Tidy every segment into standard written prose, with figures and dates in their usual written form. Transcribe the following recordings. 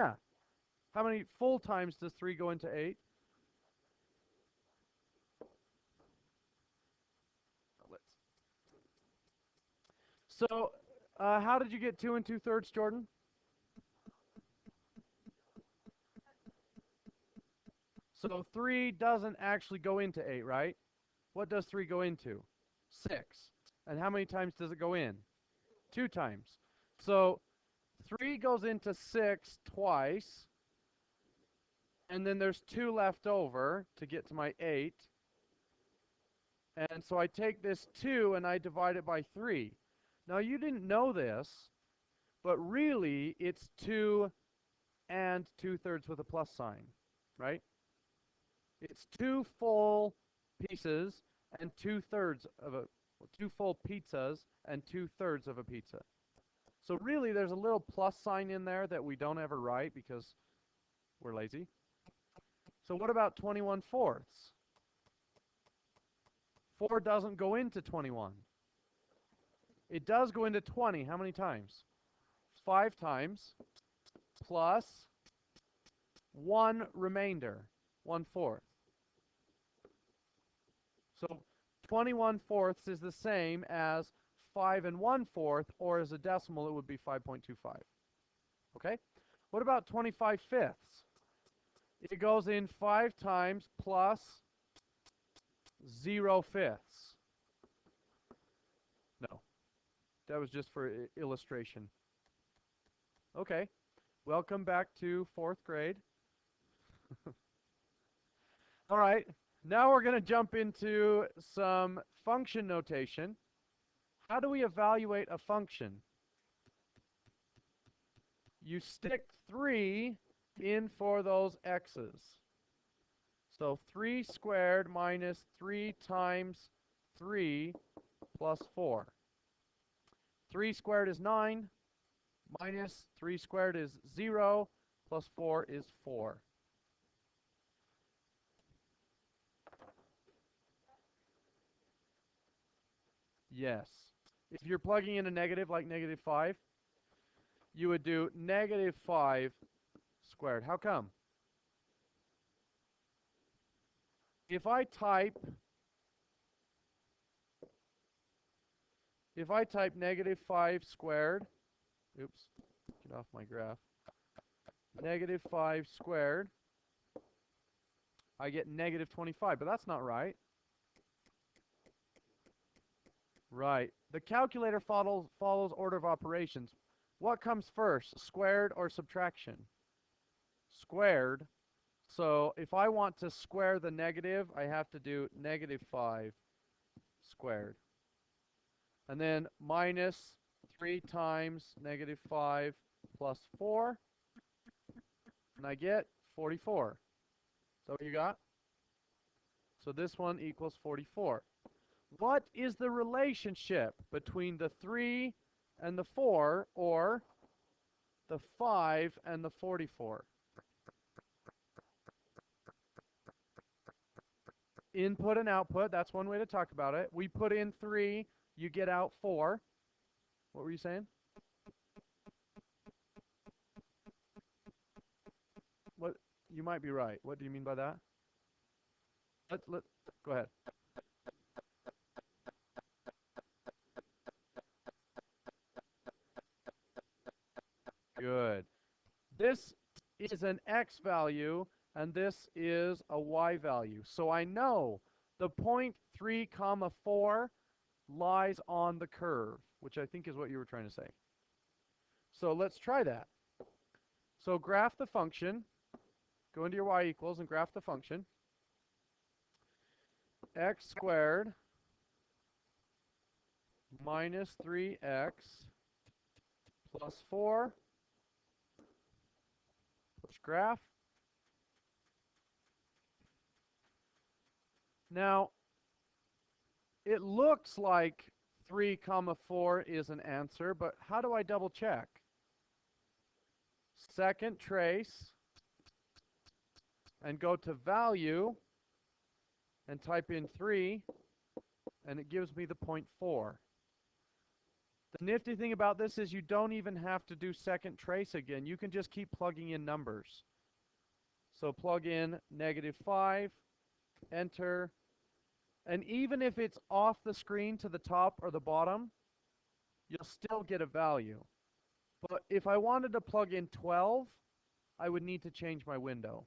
How many full times does 3 go into 8? So, how did you get 2 and 2/3, Jordan? So 3 doesn't actually go into 8, right? What does 3 go into? 6. And how many times does it go in? 2 times. So 3 goes into 6 twice, and then there's 2 left over to get to my 8. And so I take this 2 and I divide it by 3. Now you didn't know this, but really it's 2 and 2/3 with a plus sign, right? It's 2 full pieces and 2/3 of a, 2 full pizzas and 2/3 of a pizza. So really there's a little plus sign in there that we don't ever write because we're lazy. So what about 21/4? 4 doesn't go into 21. It does go into 20. How many times? 5 times plus 1 remainder, 1/4. So 21/4 is the same as 5 and 1/4, or as a decimal, it would be 5.25. Okay? What about 25/5? It goes in 5 times plus 0/5. No, that was just for illustration. Okay, welcome back to 4th grade. All right, now we're going to jump into some function notation. How do we evaluate a function? You stick 3 in for those x's. So 3 squared minus 3 times 3 plus 4. 3 squared is 9, minus 3 squared is 0, plus 4 is 4. Yes. If you're plugging in a negative, like -5, you would do -5 squared. How come? If I type -5 squared, oops, get off my graph, -5 squared, I get -25, but that's not right. Right. The calculator follows order of operations. What comes first, squared or subtraction? Squared. So if I want to square the negative, I have to do -5 squared. And then minus 3 times -5 plus 4. And I get 44. So what you got? So this one equals 44. What is the relationship between the 3 and the 4, or the 5 and the 44? Input and output, that's one way to talk about it. We put in 3, you get out 4. What were you saying? What? You might be right. What do you mean by that? Go ahead. Good. This is an x value, and this is a y value. So I know the point 3 comma 4 lies on the curve, which I think is what you were trying to say. So let's try that. So graph the function. Go into your y equals and graph the function. X squared minus 3x plus 4. Push graph. Now, it looks like 3 comma 4 is an answer, but how do I double check? Second trace and go to value and type in 3, and it gives me the point 4. The nifty thing about this is you don't even have to do second trace again. You can just keep plugging in numbers. So plug in -5, enter, and even if it's off the screen to the top or the bottom, you'll still get a value. But if I wanted to plug in 12, I would need to change my window.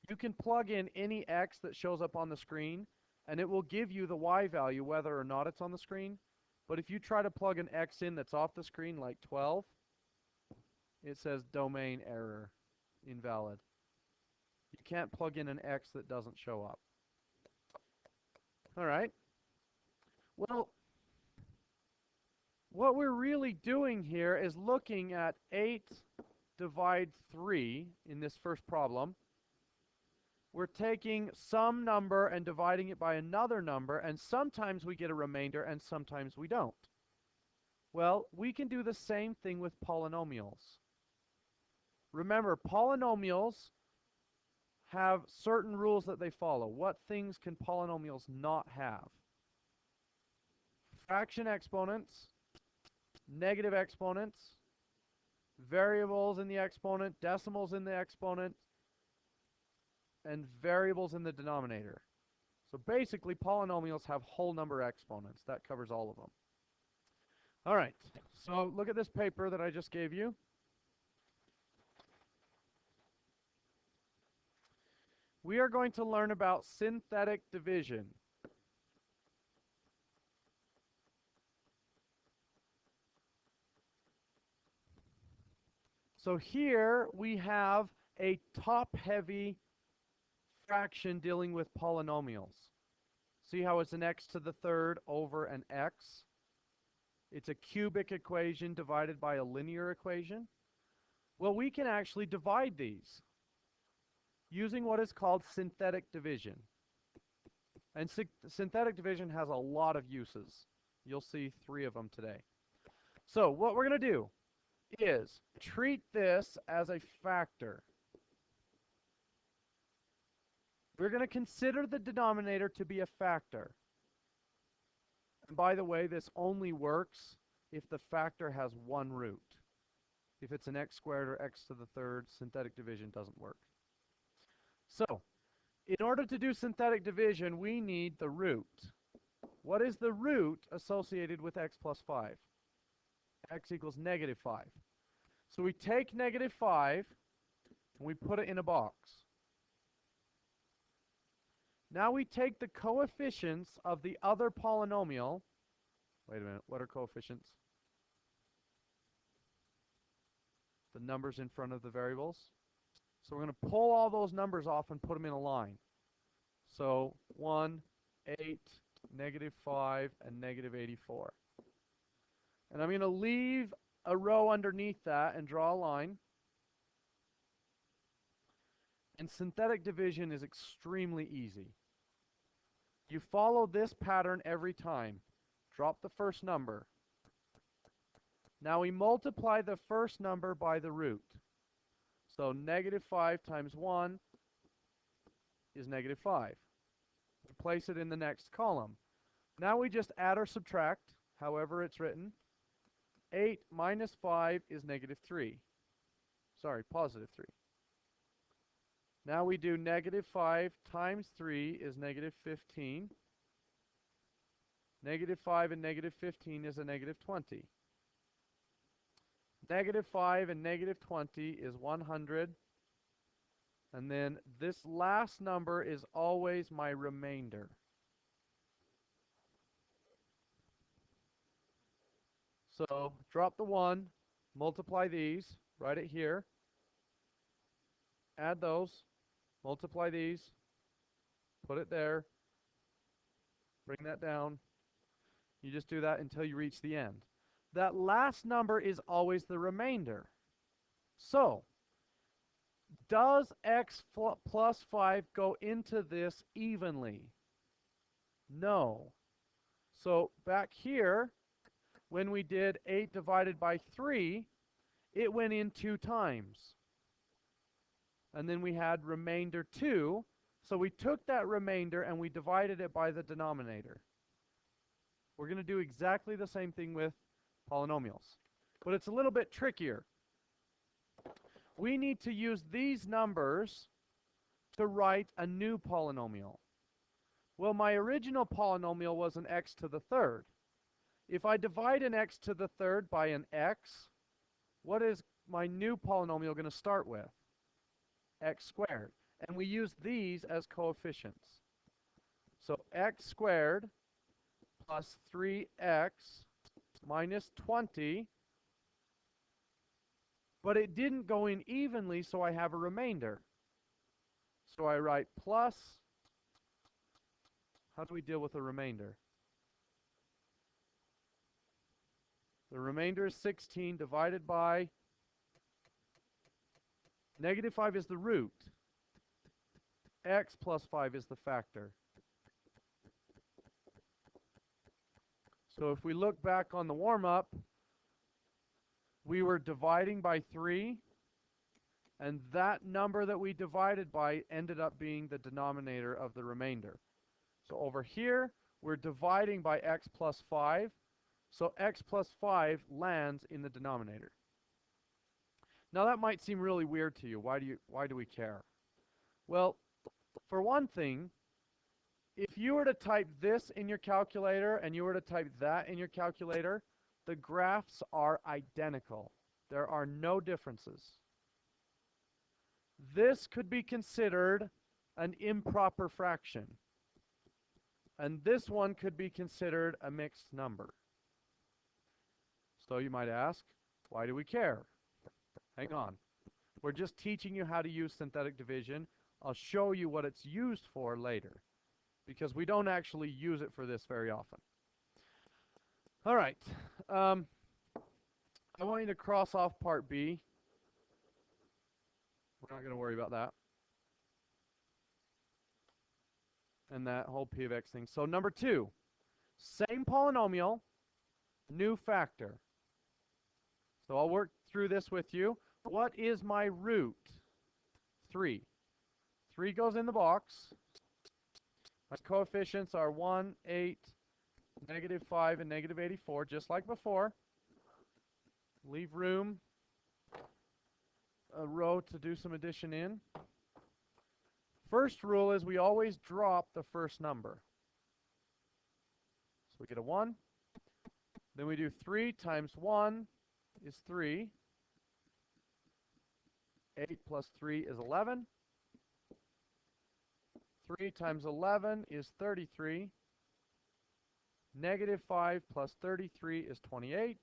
You can plug in any X that shows up on the screen, and it will give you the Y value whether or not it's on the screen. But if you try to plug an X in that's off the screen, like 12, it says domain error, invalid. You can't plug in an X that doesn't show up. All right. Well, what we're really doing here is looking at 8 divide 3 in this first problem. We're taking some number and dividing it by another number, and sometimes we get a remainder and sometimes we don't. Well, we can do the same thing with polynomials. Remember, polynomials have certain rules that they follow. What things can polynomials not have? Fraction exponents, negative exponents, variables in the exponent, decimals in the exponent, and variables in the denominator. So basically, polynomials have whole number exponents. That covers all of them. All right, so look at this paper that I just gave you. We are going to learn about synthetic division. So here we have a top-heavy fraction dealing with polynomials. See how it's an x to the third over an x? It's a cubic equation divided by a linear equation. Well, we can actually divide these using what is called synthetic division. And synthetic division has a lot of uses. You'll see 3 of them today. So what we're going to do is treat this as a factor. We're going to consider the denominator to be a factor. And by the way, this only works if the factor has one root. If it's an x squared or x to the third, synthetic division doesn't work. So, in order to do synthetic division, we need the root. What is the root associated with x plus 5? X equals -5. So we take -5 and we put it in a box. Now we take the coefficients of the other polynomial. Wait a minute, what are coefficients? The numbers in front of the variables. So we're going to pull all those numbers off and put them in a line. So 1, 8, -5, and -84. And I'm going to leave a row underneath that and draw a line. And synthetic division is extremely easy. You follow this pattern every time. Drop the first number. Now we multiply the first number by the root. So -5 times 1 is -5. We place it in the next column. Now we just add or subtract, however it's written. 8 minus 5 is -3. Sorry, +3. Now we do -5 times 3 is -15. -5 and -15 is a -20. -5 and -20 is 100. And then this last number is always my remainder. So drop the 1, multiply these, write it here. Add those, multiply these, put it there, bring that down. You just do that until you reach the end. That last number is always the remainder. So, does x plus 5 go into this evenly? No. So back here, when we did 8 divided by 3, it went in 2 times. And then we had remainder 2. So we took that remainder and we divided it by the denominator. We're going to do exactly the same thing with polynomials. But it's a little bit trickier. We need to use these numbers to write a new polynomial. Well, my original polynomial was an x to the third. If I divide an x to the third by an x, what is my new polynomial going to start with? X squared. And we use these as coefficients. So x squared plus 3x minus 20. But it didn't go in evenly, so I have a remainder. So I write plus, how do we deal with a remainder? The remainder is 16 divided by negative 5 is the root. X plus 5 is the factor. So if we look back on the warm-up, we were dividing by 3, and that number that we divided by ended up being the denominator of the remainder. So over here, we're dividing by x plus 5, so x plus 5 lands in the denominator. Now that might seem really weird to you. Why do we care? Well, for one thing, if you were to type this in your calculator and you were to type that in your calculator, the graphs are identical. There are no differences. This could be considered an improper fraction. And this one could be considered a mixed number. So you might ask, why do we care? Hang on. We're just teaching you how to use synthetic division. I'll show you what it's used for later, because we don't actually use it for this very often. All right. I want you to cross off part B. We're not going to worry about that. And that whole p of x thing. So number 2, same polynomial, new factor. So I'll work through this with you. What is my root? 3. 3 goes in the box. My coefficients are 1, 8, negative 5, and negative 84, just like before. Leave room, a row to do some addition in. First rule is we always drop the first number. So we get a 1. Then we do 3 times 1 is 3. 8 plus 3 is 11. 3 times 11 is 33. Negative 5 plus 33 is 28.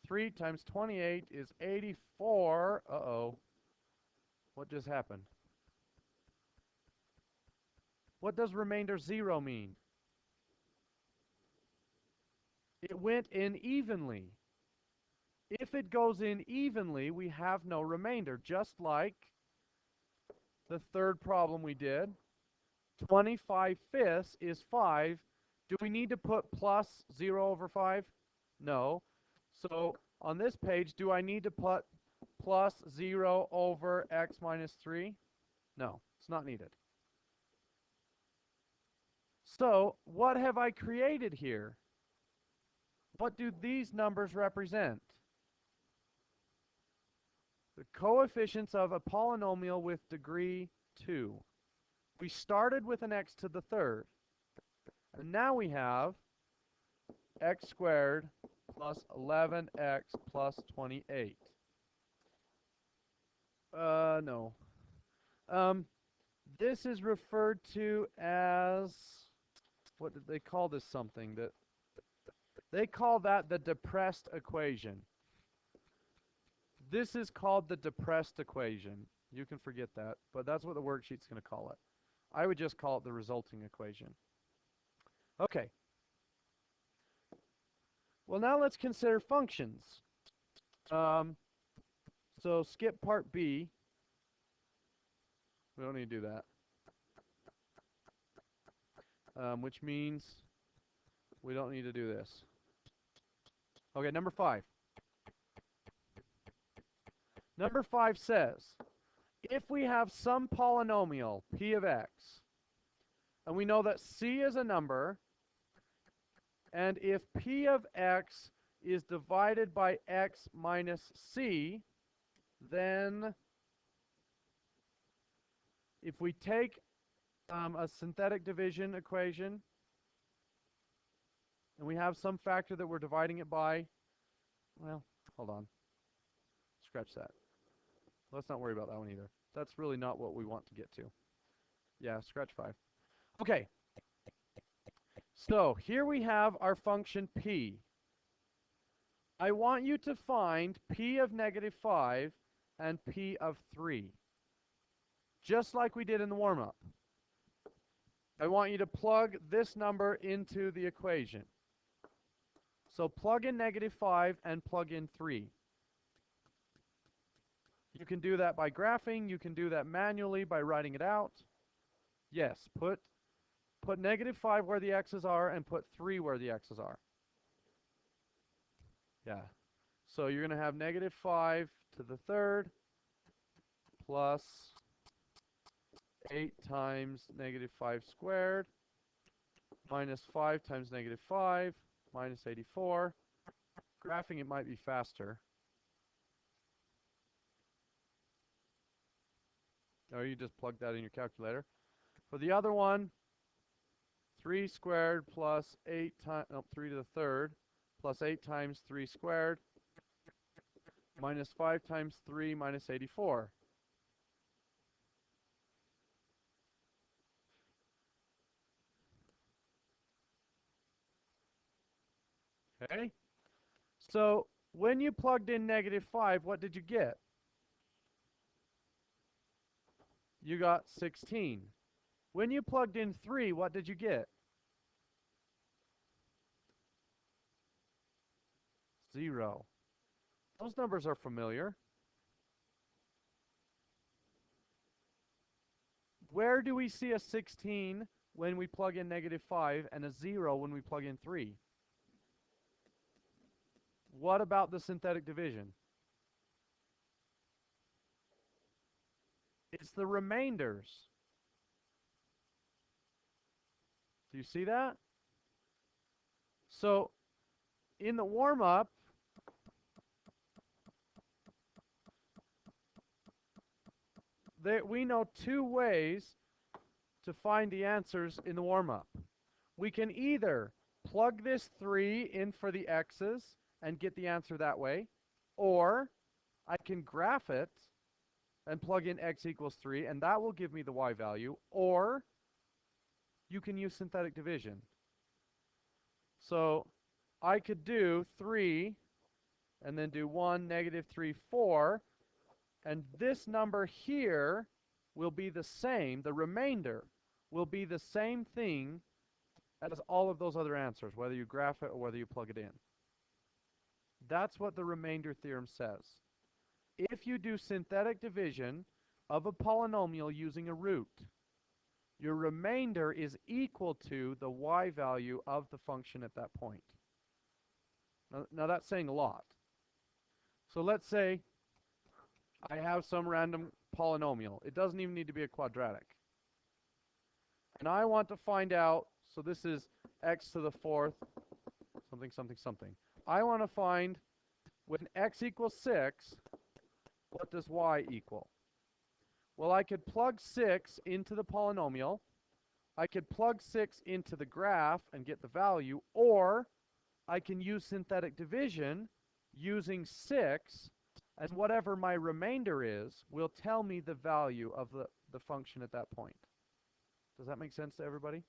3 times 28 is 84. Uh-oh. What just happened? What does remainder 0 mean? It went in evenly. If it goes in evenly, we have no remainder, just like the third problem we did. 25/5 is 5. Do we need to put plus 0 over 5? No. So on this page, do I need to put plus 0 over x minus 3? No, it's not needed. So what have I created here? What do these numbers represent? The coefficients of a polynomial with degree 2. We started with an x to the third. And now we have x squared plus 11x plus 28. No. This is referred to as, what did they call this something? They call that the depressed equation. This is called the depressed equation. You can forget that, but that's what the worksheet's going to call it. I would just call it the resulting equation. Okay. Well, now let's consider functions. So skip part B. We don't need to do that. Which means we don't need to do this. Okay, number 5. Number 5 says, if we have some polynomial, p of x, and we know that c is a number, And if P of x is divided by x minus c, then if we take a synthetic division equation and we have some factor that we're dividing it by, well, hold on. Scratch that. Let's not worry about that one either. That's really not what we want to get to. Yeah, scratch 5. Okay. So here we have our function p. I want you to find p of negative 5 and p of 3, just like we did in the warm-up. I want you to plug this number into the equation. So plug in negative 5 and plug in 3. You can do that by graphing. You can do that manually by writing it out. Yes, put negative 5 where the x's are and put 3 where the x's are. Yeah. So you're going to have negative 5 to the third plus 8 times negative 5 squared minus 5 times negative 5 minus 84. Graphing it might be faster. Or you just plug that in your calculator. For the other one, 3 squared plus 8 times, no, 3 to the third plus 8 times 3 squared minus 5 times 3 minus 84. Okay? So when you plugged in negative 5, what did you get? You got 16. When you plugged in 3, what did you get? 0. Those numbers are familiar. Where do we see a 16 when we plug in negative 5 and a 0 when we plug in 3? What about the synthetic division? It's the remainders. Do you see that? So in the warm-up, we know 2 ways to find the answers in the warm-up. We can either plug this 3 in for the x's and get the answer that way, or I can graph it and plug in x equals 3, and that will give me the y value, or you can use synthetic division. So I could do 3 and then do 1, negative 3, 4, and this number here will be the same, the remainder will be the same thing as all of those other answers, whether you graph it or whether you plug it in. That's what the remainder theorem says. If you do synthetic division of a polynomial using a root, your remainder is equal to the y value of the function at that point. Now that's saying a lot. So let's say I have some random polynomial. It doesn't even need to be a quadratic. And I want to find out, so this is x to the fourth, something, something, something. I want to find when x equals 6, what does y equal? Well, I could plug 6 into the polynomial. I could plug 6 into the graph and get the value, or I can use synthetic division using 6, and whatever my remainder is will tell me the value of the function at that point. Does that make sense to everybody?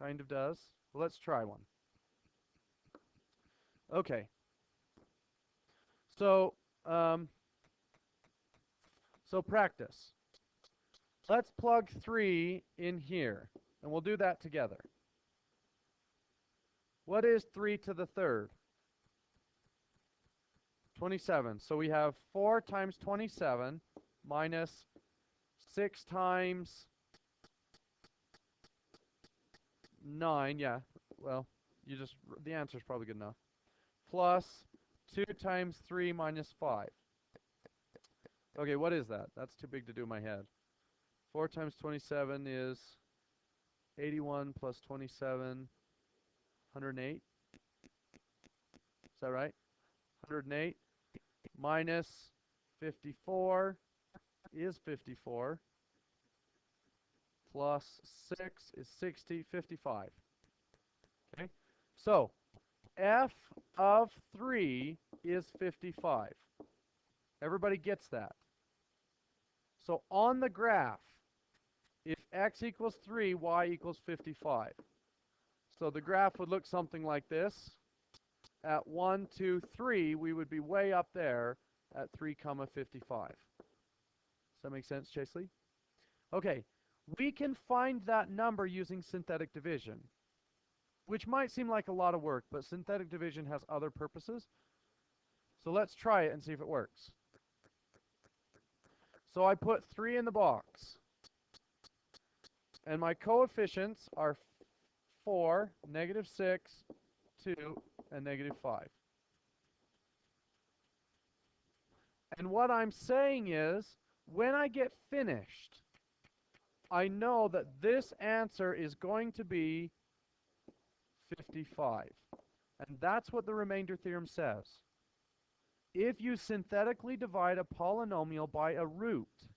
Kind of does. Well, let's try one. Okay. So, practice. Let's plug 3 in here, and we'll do that together. What is 3 to the third? 27. So we have 4 times 27 minus 6 times 9. Yeah, well, the answer is probably good enough. Plus 2 times 3 minus 5. Okay, what is that? That's too big to do in my head. 4 times 27 is 81 plus 27, 108. Is that right? 108 minus 54 is 54, plus 6 is 60, 55. Okay? So, f of 3 is 55. Everybody gets that. So on the graph, if x equals 3, y equals 55. So the graph would look something like this. At 1, 2, 3, we would be way up there at 3, 55. Does that make sense, Chaseley? Okay, we can find that number using synthetic division, which might seem like a lot of work, but synthetic division has other purposes. So let's try it and see if it works. So I put 3 in the box, and my coefficients are 4, -6, 2, and -5. And what I'm saying is, when I get finished, I know that this answer is going to be 55. And that's what the remainder theorem says. If you synthetically divide a polynomial by a root,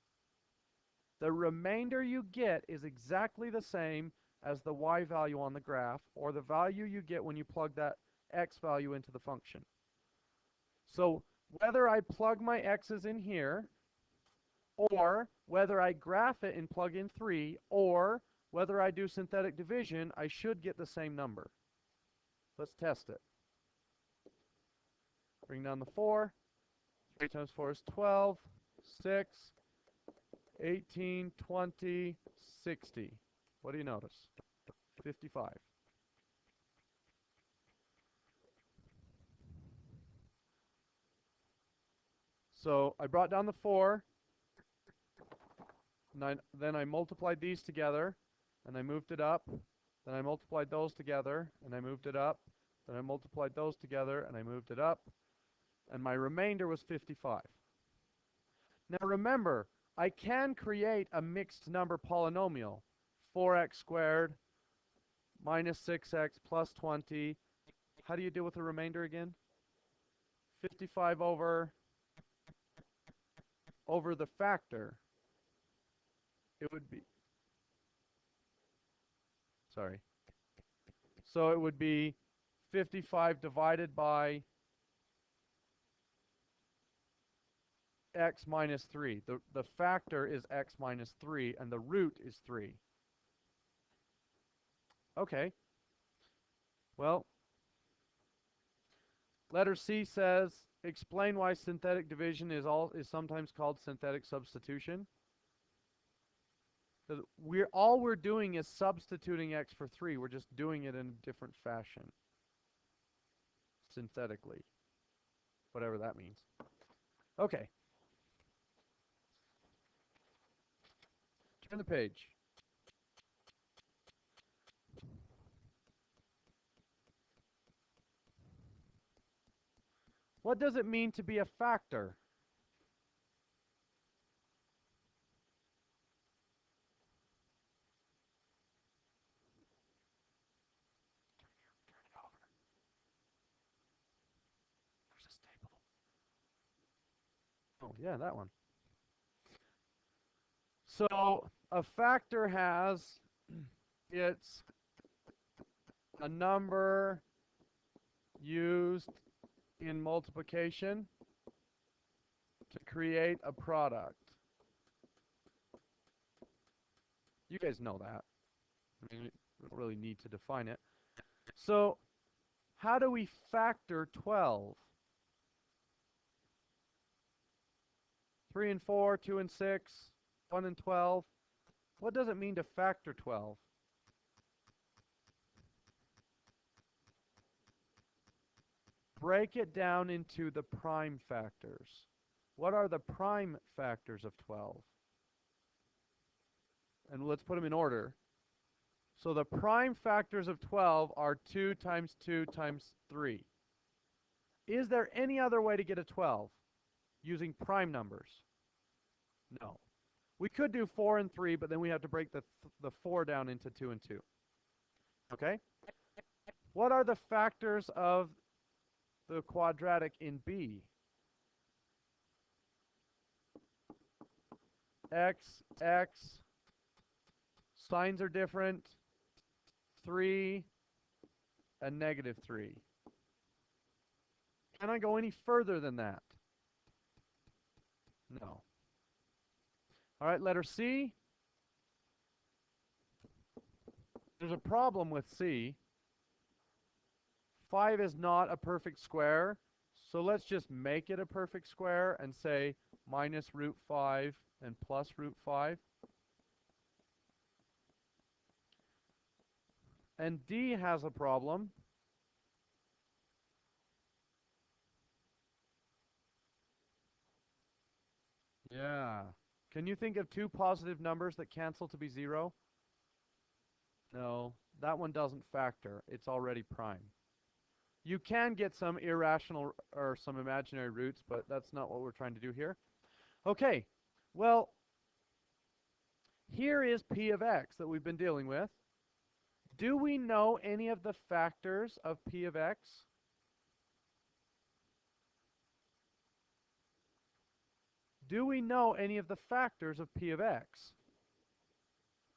the remainder you get is exactly the same as the y value on the graph, or the value you get when you plug that x value into the function. So whether I plug my x's in here, or whether I graph it and plug in 3, or whether I do synthetic division, I should get the same number. Let's test it. Bring down the 4. 3 times 4 is 12, 6, 18, 20, 60. What do you notice? 55. So I brought down the 4, and then I multiplied these together, and I moved it up. Then I multiplied those together, and I moved it up. Then I multiplied those together, and I moved it up. And my remainder was 55. Now remember, I can create a mixed number polynomial. 4x squared minus 6x plus 20. How do you deal with the remainder again? 55 over the factor. It would be, sorry. So it would be 55 divided by x minus 3. The factor is x minus 3, and the root is 3. Okay. Well, letter C says, explain why synthetic division is sometimes called synthetic substitution. All we're doing is substituting x for 3. We're just doing it in a different fashion. Synthetically. Whatever that means. Okay. Turn the page. What does it mean to be a factor? Turn it over. There's a staple. Oh, yeah, that one. So a factor has it's a number used in multiplication to create a product. You guys know that. I mean, we don't really need to define it. So how do we factor 12? 3 and 4, 2 and 6, 1 and 12. What does it mean to factor 12? Break it down into the prime factors. What are the prime factors of 12? And let's put them in order. So the prime factors of 12 are 2 times 2 times 3. Is there any other way to get a 12 using prime numbers? No. We could do 4 and 3, but then we have to break the 4 down into 2 and 2. Okay? What are the factors of the quadratic in B? X, signs are different, 3, and negative 3. Can I go any further than that? No. All right, letter C. There's a problem with C. 5 is not a perfect square, so let's just make it a perfect square and say minus root 5 and plus root 5. And D has a problem. Yeah. Can you think of two positive numbers that cancel to be 0? No, that one doesn't factor. It's already prime. You can get some irrational or some imaginary roots, but that's not what we're trying to do here. Okay, well, here is P of x that we've been dealing with. Do we know any of the factors of P of x? Do we know any of the factors of P of x?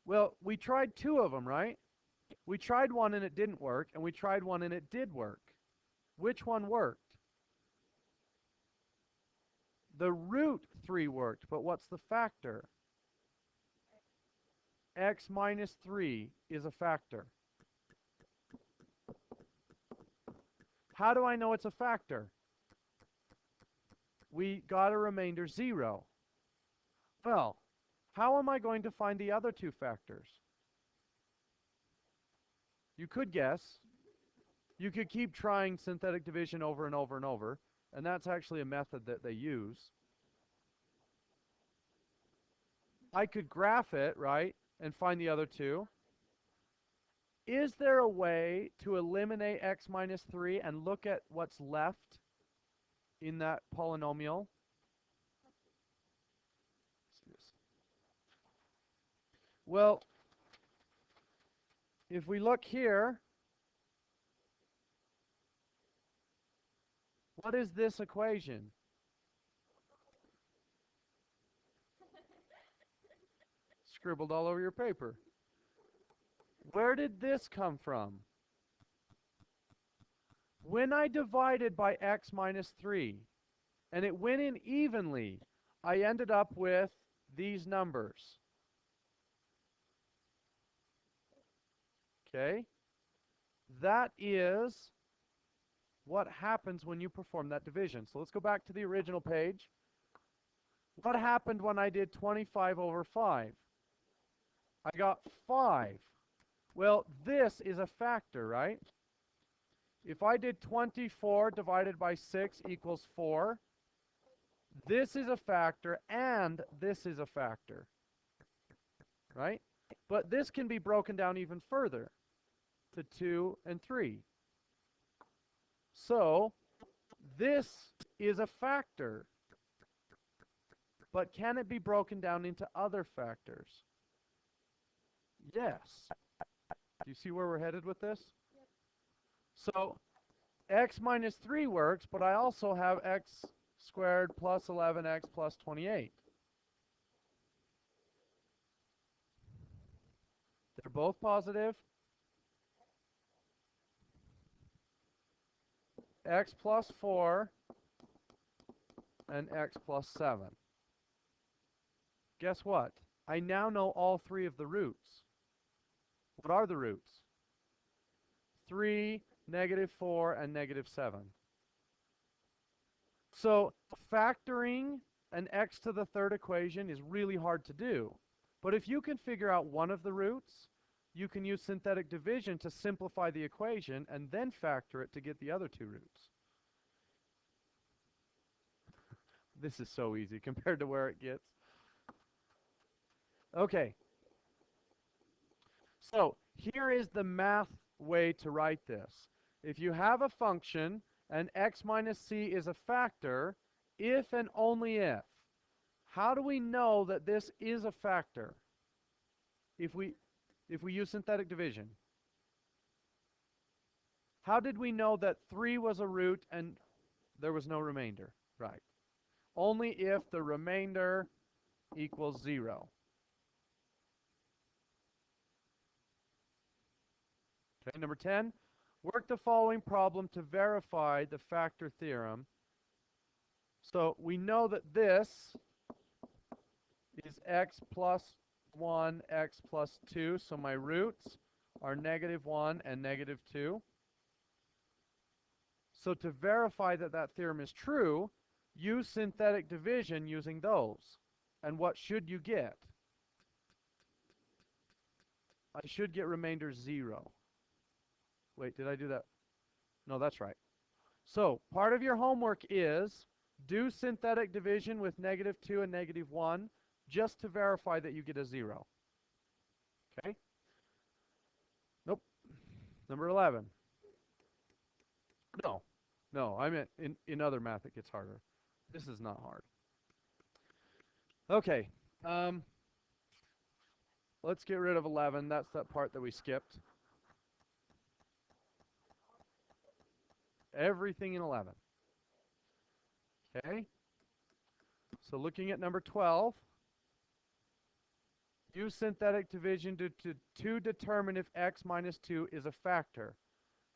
Well, we tried 2 of them, right? We tried one and it didn't work, and we tried one and it did work. Which one worked? The root 3 worked, but what's the factor? X minus 3 is a factor. How do I know it's a factor? We got a remainder 0. Well, how am I going to find the other two factors? You could guess. You could keep trying synthetic division over and over and over, and that's actually a method that they use. I could graph it, right, and find the other two. Is there a way to eliminate x minus 3 and look at what's left in that polynomial? Well, if we look here, what is this equation? Scribbled all over your paper. Where did this come from? When I divided by x minus 3, and it went in evenly, I ended up with these numbers. Okay? That is what happens when you perform that division. So let's go back to the original page. What happened when I did 25 over 5? I got 5. Well, this is a factor, right? If I did 24 divided by 6 equals 4, this is a factor and this is a factor, right? But this can be broken down even further to 2 and 3. So this is a factor, but can it be broken down into other factors? Yes. Do you see where we're headed with this? Yep. So x minus 3 works, but I also have x squared plus 11x plus 28. They're both positive. X plus 4 and x plus 7. Guess what? I now know all 3 of the roots. What are the roots? 3, negative 4, and negative 7. So factoring an x to the third equation is really hard to do. But if you can figure out one of the roots, you can use synthetic division to simplify the equation and then factor it to get the other 2 roots. This is so easy compared to where it gets. Okay. So here is the math way to write this. If you have a function and x minus c is a factor, if and only if, How do we know that this is a factor if we use synthetic division? How did we know that 3 was a root and there was no remainder? Right. Only if the remainder equals 0. Okay, number 10. Work the following problem to verify the factor theorem. So we know that this is x plus 1, x plus 2. So my roots are -1 and -2. So to verify that that theorem is true, use synthetic division using those. And what should you get? I should get remainder 0. Wait, did I do that? No, that's right. So part of your homework is do synthetic division with -2 and -1 just to verify that you get a 0. Okay? Nope. Number 11. No. No, I meant in other math it gets harder. This is not hard. Okay. Let's get rid of 11. That's that part that we skipped. Everything in 11. Okay? So looking at number 12, use synthetic division to determine if x minus 2 is a factor.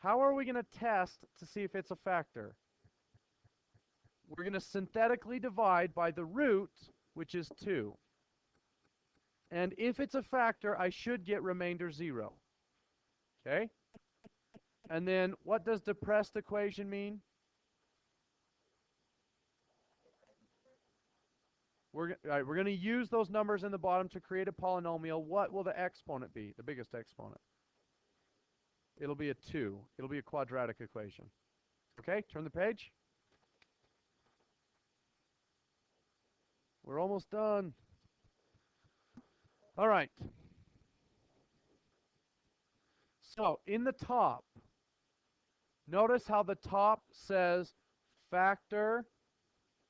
How are we going to test to see if it's a factor? We're going to synthetically divide by the root, which is 2. And if it's a factor, I should get remainder 0. Okay? And then what does depressed equation mean? We're going to use those numbers in the bottom to create a polynomial. What will the exponent be, the biggest exponent? It'll be a 2. It'll be a quadratic equation. Okay, turn the page. We're almost done. All right. So in the top, notice how the top says factor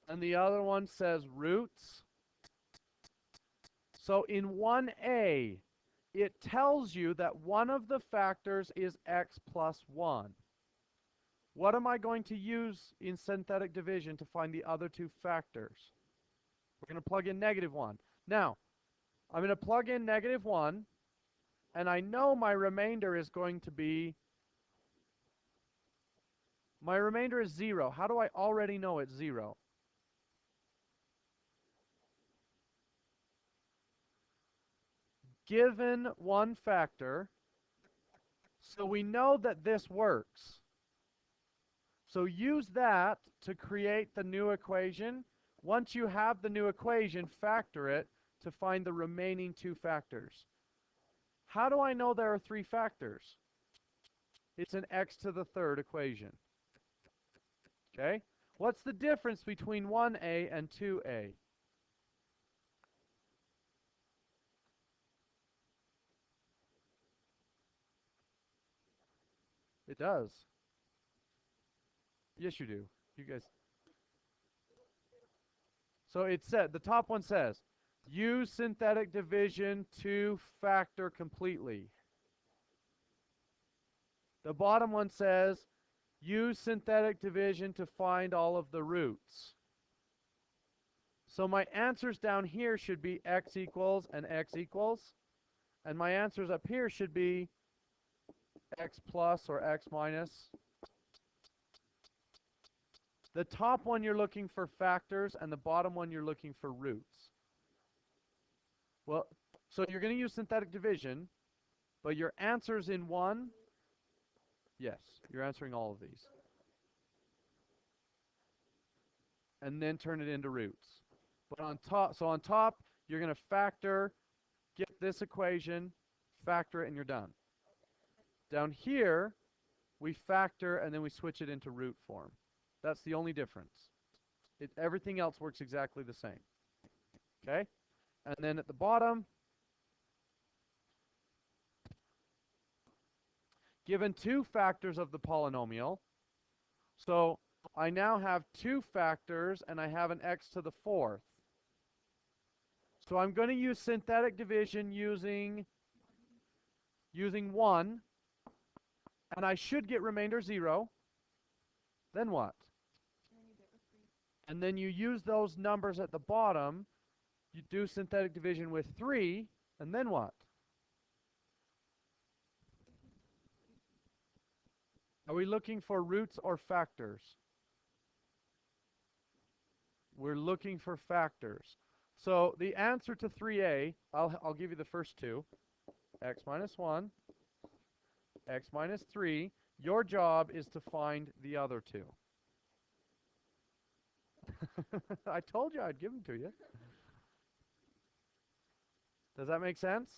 and the other one says roots. So in 1a, it tells you that one of the factors is x plus 1. What am I going to use in synthetic division to find the other two factors? We're going to plug in -1. Now, I'm going to plug in -1, and I know my remainder is going to be, my remainder is 0. How do I already know it's 0? Given one factor, so we know that this works. So use that to create the new equation. Once you have the new equation, factor it to find the remaining two factors. How do I know there are 3 factors? It's an x to the 3rd equation. Okay? What's the difference between 1a and 2a? It does. Yes, you do. You guys. So it said, the top one says, use synthetic division to factor completely. The bottom one says, use synthetic division to find all of the roots. So my answers down here should be x equals and x equals. And my answers up here should be x plus or x minus. The top one you're looking for factors, and the bottom one you're looking for roots. Well, so you're going to use synthetic division, but your answers in one, yes, you're answering all of these. And then turn it into roots. But on top, so on top, you're going to factor, get this equation, factor it, and you're done. Down here, we factor, and then we switch it into root form. That's the only difference. Everything else works exactly the same. Okay? And then at the bottom, given 2 factors of the polynomial, so I now have 2 factors, and I have an x to the 4th. So I'm going to use synthetic division using 1, and I should get remainder 0. Then what? And then you use those numbers at the bottom. You do synthetic division with 3, and then what? Are we looking for roots or factors? We're looking for factors. So the answer to 3a, I'll give you the first two. X minus 1, x minus 3. Your job is to find the other two. I told you I'd give them to you. Does that make sense?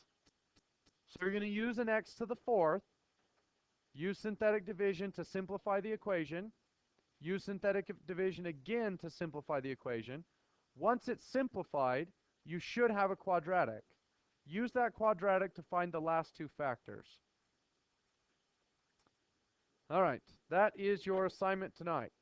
So you're going to use an x to the 4th, use synthetic division to simplify the equation, use synthetic division again to simplify the equation. Once it's simplified, you should have a quadratic. Use that quadratic to find the last two factors. All right, that is your assignment tonight.